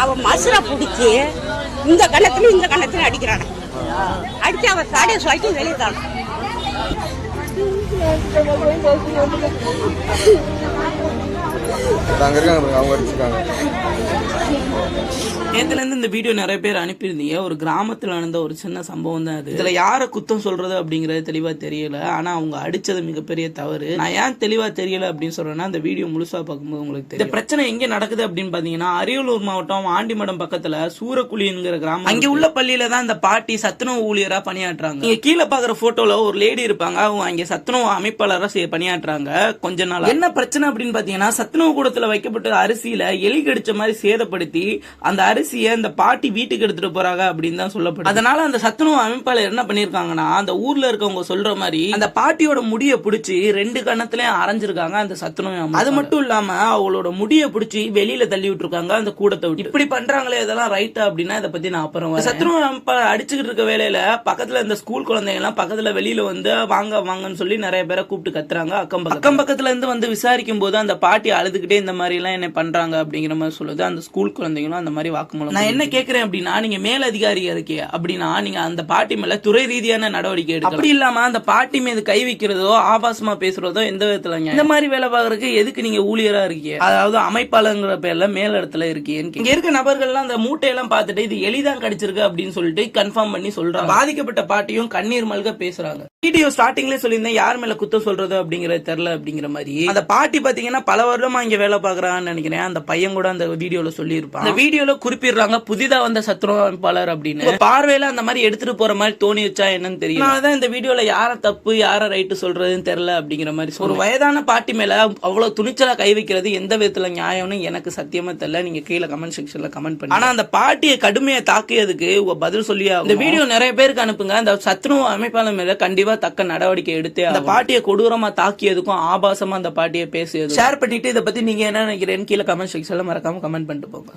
அவன் மசுரை பிடிச்சி இந்த கணத்துல அடிக்கிறான். அடிச்சு அவன் தாடியை சொல்லிட்டு வெளியே தான். நேத்துல இருந்து இந்த வீடியோ நிறைய பேர் அனுப்பியிருந்தீங்க. ஒரு கிராமத்துல நடந்த ஒரு சின்ன சம்பவம் தான் அது. இதுல யார குத்தம் சொல்றது அப்படிங்கறது தெளிவா தெரியல. ஆனா அவங்க அடிச்சது மிகப்பெரிய தவறு. நான் ஏன் தெளிவா தெரியல அப்படின்னு சொல்றேன்னா, அந்த வீடியோ முழுசா பார்க்கும்போது உங்களுக்கு தெரியும். இந்த பிரச்சனை எங்க நடக்குது அப்படின்னு பாத்தீங்கன்னா, அரியலூர் மாவட்டம் ஆண்டிமடம் பக்கத்துல சூரக்குழிங்கிற கிராமம். அங்க உள்ள பள்ளியில தான் இந்த பாட்டி சத்துணவு ஊழியரா பணியாற்றுறாங்க. நீங்க கீழே பாக்குற போட்டோல ஒரு லேடி இருப்பாங்க. அவங்க அங்க சத்துணவு அமைப்பாளரா பணியாற்றுறாங்க கொஞ்ச நாள். என்ன பிரச்சனை அப்படின்னு பாத்தீங்கன்னா, சத்துணவு கூடத்துல வைக்கப்பட்ட அரிசியில எலி கடிச்ச மாதிரி சேதப்படுத்தி அந்த அரிசியை இந்த பாட்டி வீட்டுக்கு எடுத்துட்டு போறாங்க அப்படின்னு தான் சொல்லப்படுது. அதனால அந்த சத்துணவு அமைப்பாளர் என்ன பண்ணிருக்காங்கன்னா, அந்த ஊர்ல இருக்கவங்க சொல்ற மாதிரி அந்த பாட்டியோட முடிய பிடிச்சி 2 கணத்துலயும் அரைஞ்சிருக்காங்க அந்த சத்துணவு. அது மட்டும் இல்லாம அவங்களோட முடிய பிடிச்சி வெளியில தள்ளி விட்டுருக்காங்க அந்த கூடத்தை விட்டு. இப்படி பண்றாங்களே, இதெல்லாம் ரைட்டா அப்படின்னா இதை பத்தி நான் அப்புறம் சத்துணவு அமைப்பாளர் அடிச்சுக்கிட்டு இருக்க வேலையில பக்கத்துல இந்த ஸ்கூல் குழந்தைங்க எல்லாம் பக்கத்துல வெளியில வந்து வாங்கன்னு சொல்லி நிறைய பேரை கூப்பிட்டு கத்துறாங்க. அக்கம் பக்கத்துல இருந்து வந்து விசாரிக்கும் போது அந்த பாட்டி அழுதுகிட்டே இந்த மாதிரி எல்லாம் என்ன பண்றாங்க அப்படிங்கிற மாதிரி சொல்லுது. அந்த ஸ்கூல் குழந்தைங்களும் அந்த மாதிரி வாக்குமூலம். நான் என்ன கேட்கிறேன் அப்படின்னா, நீங்க மேல் அதிகாரி இருக்கே அப்படின்னா நீங்க அந்த பாட்டி மேல துறை ரீதியான நடவடிக்கை எடுக்கணும். அப்படி இல்லாம அந்த பாட்டி மீது கை வைக்கிறதோ ஆபாசமா பேசுறதோ எந்த விதத்துல இந்த மாதிரி வேலை பார்க்கறதுக்கு எதுக்கு நீங்க ஊழியரா இருக்கீங்க, அதாவது அமைப்பாளங்கிற பேர்ல மேல் இடத்துல இருக்கீங்க. இங்க இருக்க நபர்கள்லாம் அந்த மூட்டையெல்லாம் பார்த்துட்டு இது எளிதான் கடிச்சிருக்கு அப்படின்னு சொல்லிட்டு கன்ஃபார்ம் பண்ணி சொல்றாங்க. பாதிக்கப்பட்ட பாட்டியும் கண்ணீர் மல்க பேசுறாங்க. வீடியோ ஸ்டார்டிங்ல சொல்லியிருந்தேன் யார் மேல குத்தம் சொல்றது அப்படிங்கறது தெரியல அப்படிங்கிற மாதிரி. அந்த பாட்டி பாத்தீங்கன்னா பல வருடமா இங்க வேலை பாக்குறாங்கன்னு நினைக்கிறேன். அந்த பையன் கூட அந்த வீடியோல சொல்லி இருப்பான். அந்த வீடியோல குறிப்பிடுறாங்க புதிதா வந்த சத்துணவு அமைப்பாளர் அப்படின்னு. பார்வையில அந்த மாதிரி எடுத்துட்டு போற மாதிரி தோணி வச்சா என்னன்னு தெரியும். அதனாலதான் இந்த வீடியோல யார தப்பு யார ரைட்டு சொல்றதுன்னு தெரியல அப்படிங்கிற மாதிரி. ஒரு வயதான பாட்டி மேல அவ்வளவு துணிச்சலா கை வைக்கிறது எந்த விதத்துல நியாயம்னு எனக்கு சத்தியமா தெரியல. நீங்க கீழே கமெண்ட் செக்ஷன்ல கமெண்ட் பண்ணி. ஆனா அந்த பாட்டியை கடுமையை தாக்கியதுக்கு பதில் சொல்லியா இந்த வீடியோ நிறைய பேருக்கு அனுப்புங்க. அந்த சத்துணவு அமைப்பாளர் மேல கண்டிப்பா தக்க நடவடிக்கை எடுத்து அந்த பாட்டியை கொடூரமா தாக்கியதுக்கும் ஆபாசமா அந்த பாட்டியை பேசியது ஷேர் பண்ணிட்டு இதை பத்தி நீங்க என்ன நினைக்கிறேன்னு கீழே கமெண்ட் செக்ஷன்ல மறக்காம கமெண்ட் பண்ணிட்டு போங்க.